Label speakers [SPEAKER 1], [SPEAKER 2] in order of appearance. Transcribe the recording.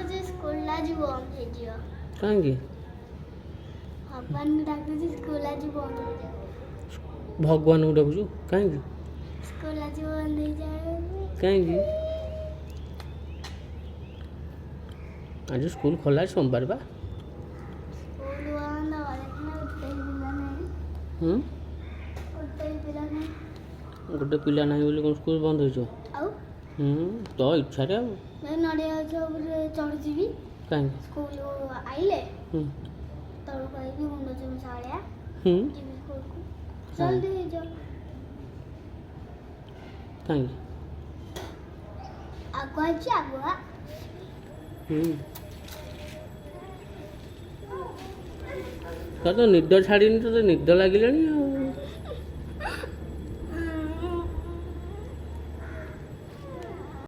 [SPEAKER 1] बजे स्कूल आज बंद हो जियो
[SPEAKER 2] कहीं
[SPEAKER 1] भगवान डाकुची स्कूल आज बंद हो जाए
[SPEAKER 2] भगवान को डाकुଛୁ कहीं
[SPEAKER 1] स्कूल आज बंद हो जाए
[SPEAKER 2] कहीं आज स्कूल खोला है सोमवार बा
[SPEAKER 1] स्कूल बंद हो देखना उठते ही पिला नहीं
[SPEAKER 2] गोटे पिला ना बोली कौन स्कूल बंद हो
[SPEAKER 1] आउ
[SPEAKER 2] तो इच्छा रे
[SPEAKER 1] मैं नड़िया चढ़ जीवी
[SPEAKER 2] कहीं
[SPEAKER 1] स्कूल आइले तब कहीं मुंड चुम साड़िया जीवी स्कूल को जल्दी हो जाओ
[SPEAKER 2] कहीं
[SPEAKER 1] आगुआ
[SPEAKER 2] तो निद छाड़ी तो निद लगे